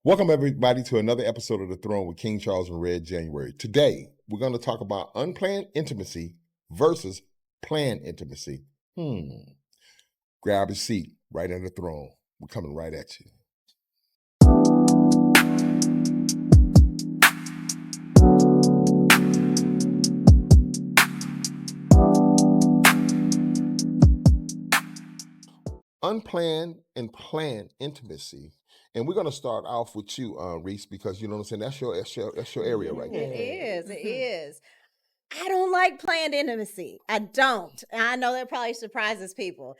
Welcome, everybody, to another episode of The Throne with King Charles and Red January. Today, we're going to talk about unplanned intimacy versus planned intimacy. Grab a seat right on the throne. We're coming right at you. Unplanned and planned intimacy. And we're going to start off with you, Reese, because you know what I'm saying. That's your area right there. It is. I don't like planned intimacy. I don't. And I know that probably surprises people.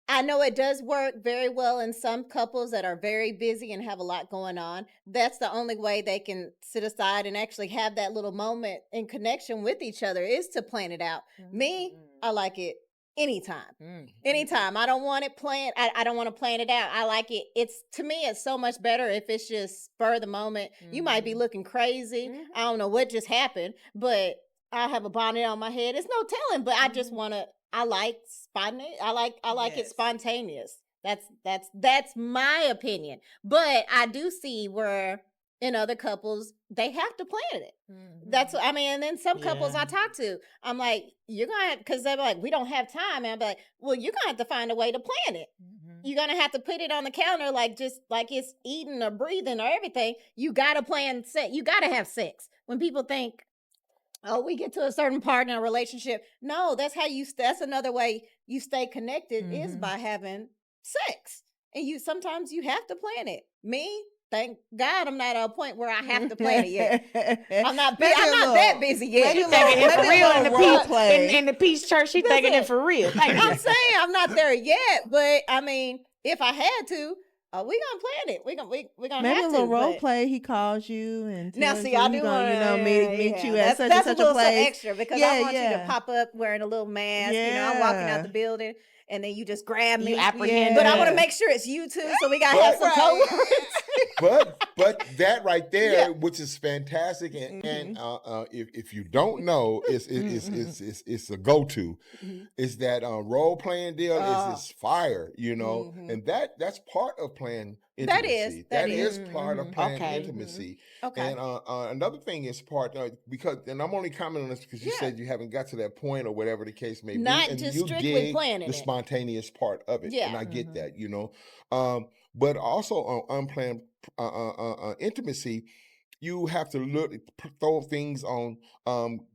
I know it does work very well in some couples that are very busy and have a lot going on. That's the only way they can sit aside and actually have that little moment in connection with each other is to plan it out. Me, I like it anytime. Anytime. I don't want it planned. I don't want to plan it out. I like it. To me, it's so much better if it's just spur of the moment. You might be looking crazy. I don't know what just happened, but I have a bonnet on my head. It's no telling, but I just want to. I like spontaneous. I like it spontaneous. That's my opinion. But I do see where in other couples they have to plan it. And then some couples I talk to, I'm like, you're gonna have, because they're like, we don't have time, and I'm like, well, you're gonna have to find a way to plan it. You're gonna have to put it on the counter, just like it's eating or breathing or everything. You gotta plan sex. You gotta have sex. When people think, oh, we get to a certain part in a relationship. No, that's another way you stay connected is by having sex. And sometimes you have to plan it. Me, thank God I'm not at a point where I have to plan it yet. I'm not that busy yet. She's thinking it for real in the Peace Church. She's thinking it for real. I'm saying I'm not there yet, but I mean, if I had to, we gonna plan it. We gonna maybe have a little to, role play. He calls you and now see, I do want to meet you at such and such a place. Extra because I want you to pop up wearing a little mask. I'm walking out the building and then you just grab me, apprehend. But I want to make sure it's you too, so we gotta have some co-workers. but that right there, which is fantastic, and if you don't know, it's a go-to. Is that role playing deal is fire, and that's part of playing intimacy. That is part of playing intimacy. Okay. And another thing is part because, and I'm only commenting on this because you said you haven't got to that point or whatever the case may be. Not and just you strictly planning the spontaneous part of it, and I get that, but also on unplanned intimacy, you have to throw things on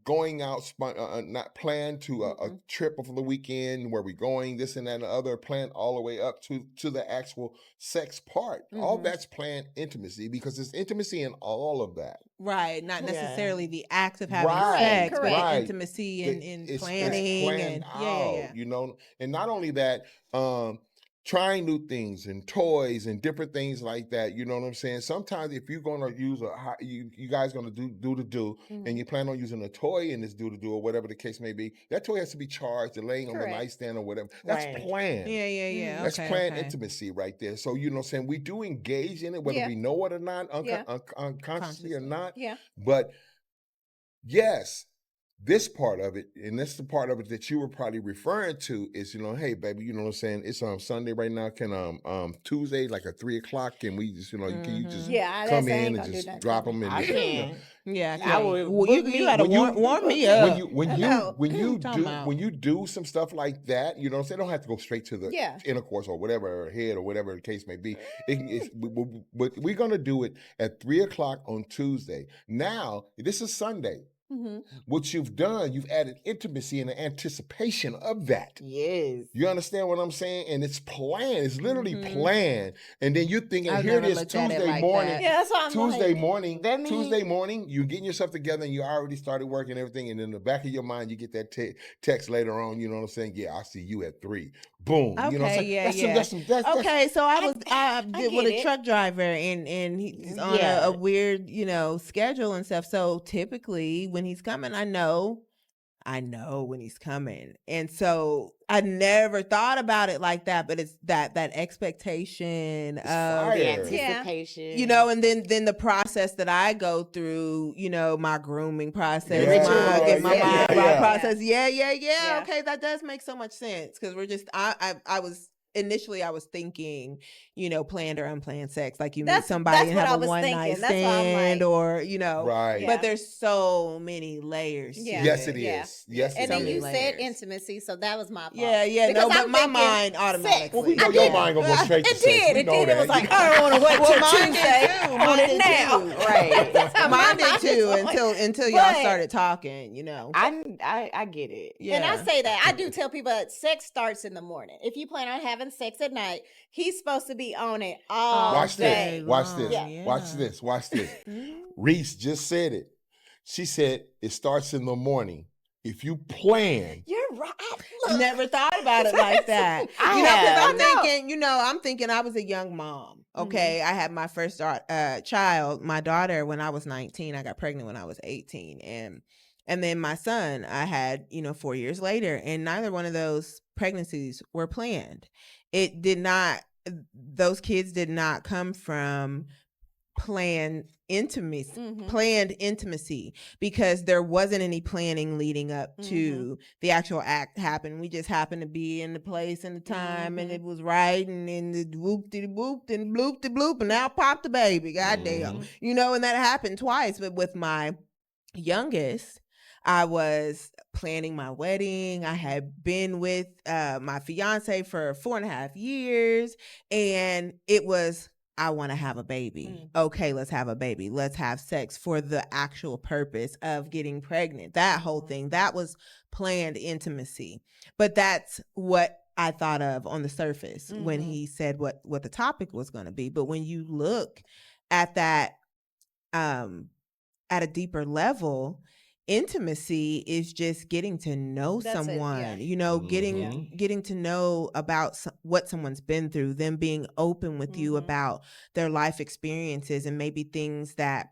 going out, not plan to a trip over the weekend, where we're going, this and that and the other, plan all the way up to the actual sex part. All that's planned intimacy because there's intimacy in all of that. Right, not necessarily the act of having sex, but intimacy and planning. It's planned out, and not only that, trying new things and toys and different things like that. You know what I'm saying? Sometimes if you're going to use you guys going to do and you plan on using a toy in this do or whatever the case may be, that toy has to be charged and laying on the nightstand or whatever. That's planned. Yeah. That's planned intimacy right there. So, you know what I'm saying? We do engage in it, whether we know it or not, unconsciously or not. Yeah. But yes, this part of it, and that's the part of it that you were probably referring to, is, hey, baby, you know what I'm saying? It's on Sunday right now. Can Tuesday, like at 3:00, can we just, can you just come in and just drop them in? I can. Yeah, I would. You gotta warm me up. When you do some stuff like that, you know what I'm saying? Don't have to go straight to the intercourse or whatever, or head or whatever the case may be. We're gonna do it at 3:00 on Tuesday. Now, this is Sunday. What you've done, you've added intimacy and the anticipation of that. Yes. You understand what I'm saying? And it's planned. It's literally planned. And then you're thinking, here it is Tuesday morning. Yeah, that's what I'm Tuesday morning, you're getting yourself together and you already started working and everything. And in the back of your mind, you get that text later on, you know what I'm saying? Yeah, I'll see you at 3. Boom. Okay, you know what I'm saying? Okay, so I did with a truck driver and he's on a weird, schedule and stuff. So typically when he's coming, I know when he's coming. And so I never thought about it like that, but it's that expectation of the anticipation. And then the process that I go through, my grooming process, my process. Yeah. Okay, that does make so much sense because we're just I was initially I was thinking, planned or unplanned sex. Like you meet somebody and have a one night stand, or right. But there's so many layers. Yes, it is. Yes, and then you layers. said intimacy, so that was my fault. Yeah. No, but my mind automatically. Well, we know your mind gonna go straight to sex. It did. It was like, I don't want to wait till Tuesday. Mine did too. Right. Mine did too until y'all started talking. I get it. Yeah. And I say that I do tell people that sex starts in the morning. If you plan on having sex at night, he's supposed to be on it all day. Watch this. Yeah. Watch this. Reese just said it. She said it starts in the morning. If you plan, you're right. Never thought about it like that. I'm thinking I was a young mom. Okay, I had my first child, my daughter, when I was 19. I got pregnant when I was 18, and then my son I had 4 years later, and neither one of those pregnancies were planned. It did not. Those kids did not come from planned intimacy, because there wasn't any planning leading up to the actual act happen. We just happened to be in the place and the time, and it was right, and then the whoop-de-whoop and bloop-de-bloop, and now pop the baby. Goddamn. And that happened twice. But with my youngest, I was planning my wedding. I had been with my fiance for 4.5 years, and it was, I want to have a baby. Okay, let's have a baby. Let's have sex for the actual purpose of getting pregnant. That whole thing, that was planned intimacy. But that's what I thought of on the surface when he said what the topic was going to be. But when you look at that at a deeper level, intimacy is just getting to know someone, getting to know about what someone's been through, them being open with you about their life experiences and maybe things that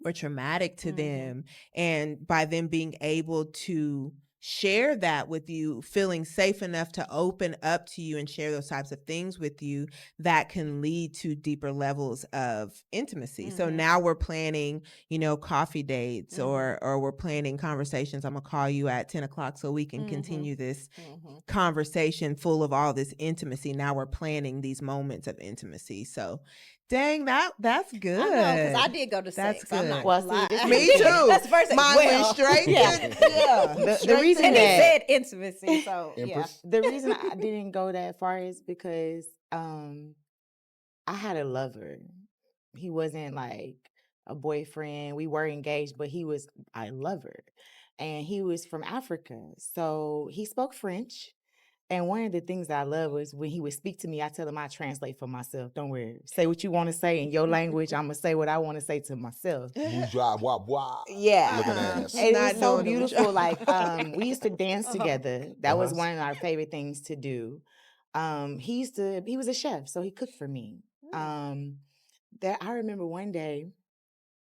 were traumatic to them. And by them being able to share that with you, feeling safe enough to open up to you and share those types of things with you, that can lead to deeper levels of intimacy. So now we're planning, coffee dates, or we're planning conversations. I'm gonna call you at 10 o'clock so we can continue this conversation full of all this intimacy. Now we're planning these moments of intimacy. So dang, that's good. I know, because I did go to sex. That's good. I'm not gonna lie. Me too. That's the first thing. Mine went straight to, the reason and that he said intimacy, so the reason I didn't go that far is because I had a lover. He wasn't like a boyfriend. We were engaged, but he was a lover, and he was from Africa, so he spoke French. And one of the things that I love was when he would speak to me, I tell him I translate for myself. Don't worry. Say what you want to say in your language. I'm going to say what I want to say to myself. Yeah. Looking ass. It was so beautiful. Like, we used to dance together. That was one of our favorite things to do. He was a chef, so he cooked for me. That I remember one day,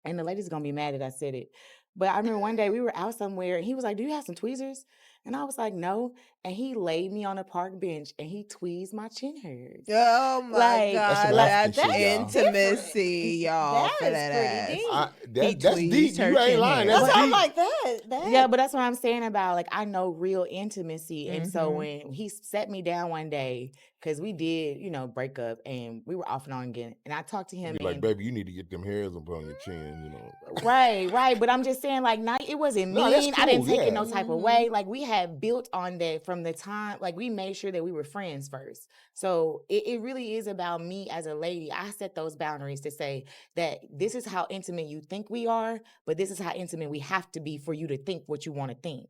and the lady's going to be mad that I said it, but I remember one day we were out somewhere, and he was like, "Do you have some tweezers?" And I was like, "No." And he laid me on a park bench and he tweezed my chin hairs. Oh my God. That's intimacy, y'all. That is That's pretty deep. deep. You ain't lying. That's deep. I'm like that. Yeah, but that's what I'm saying about, like, I know real intimacy. And so when he set me down one day, because we did, break up, and we were off and on again. And I talked to him. Like, baby, you need to get them hairs up on your chin, Right. But I'm just saying, like, it wasn't mean. Cool, I didn't take it no type of way. Like, we had built on that from the time, like, we made sure that we were friends first. So it really is about me as a lady. I set those boundaries to say that this is how intimate you think we are, but this is how intimate we have to be for you to think what you want to think.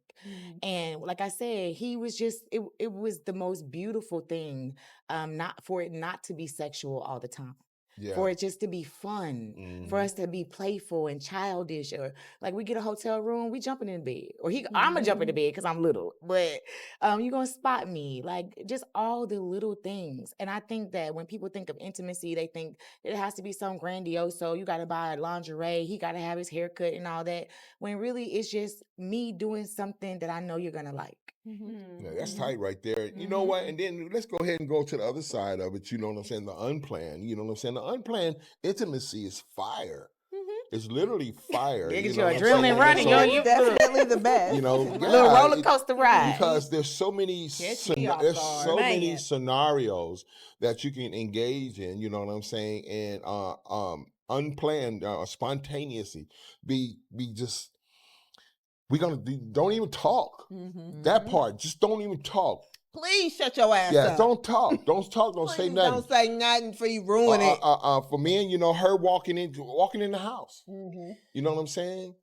And like I said, he was just, it was the most beautiful thing, not to be sexual all the time. Yeah. For it just to be fun, for us to be playful and childish, or like we get a hotel room, we jumping in bed, or I'm gonna jump in the bed because I'm little, but you're gonna spot me, like just all the little things. And I think that when people think of intimacy, they think it has to be some grandiose. So you got to buy lingerie, he got to have his haircut and all that. When really it's just me doing something that I know you're gonna like. Yeah, that's tight right there. You know what? And then let's go ahead and go to the other side of it. You know what I'm saying? The unplanned. You know what I'm saying? The unplanned intimacy is fire. It's literally fire. Get you your know what I'm saying? adrenaline running. So, You Definitely the best. you know, little roller coaster ride. because there's so many there's so many scenarios that you can engage in. You know what I'm saying? And unplanned, spontaneously, be just. We're gonna don't even talk. That part, just don't even talk. Please shut your ass up. Yeah, don't talk. Don't talk. Don't say nothing. Don't say nothing for you ruin it. For me, you know, her walking in the house. You know what I'm saying,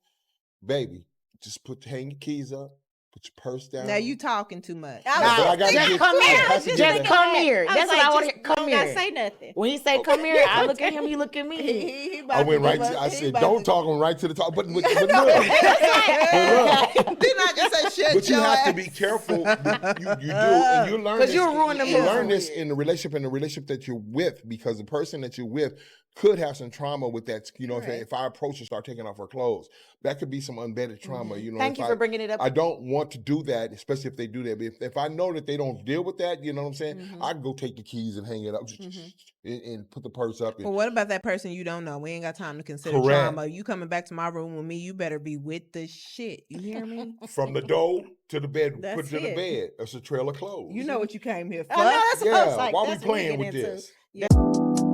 baby? Just hang your keys up. Put your purse down. Now you talking too much. Just come here. That's what I want to hear. Come here. Don't say nothing. When he say come here, I look at him. He look at me. I went right. I said, don't talk him right to the top. But look, Didn't I just say shit? But you have to be careful. You do, and you learn because you ruin the You learn this in the relationship that you're with, because the person that you're with could have some trauma with that. You know, if I approach and start taking off her clothes, that could be some embedded trauma. You know, Thank you for bringing it up. I don't want to do that, especially if they do that. But if I know that they don't deal with that, you know what I'm saying? I can go take the keys and hang it up and put the purse up. But what about that person you don't know? We ain't got time to consider trauma. You coming back to my room with me, you better be with the shit. You hear me? From the door to the bed, That's put it to the bed. It's a trail of clothes. You know what you came here for. I know, that's what I was like, why we that's playing what we with get this? into. Yeah.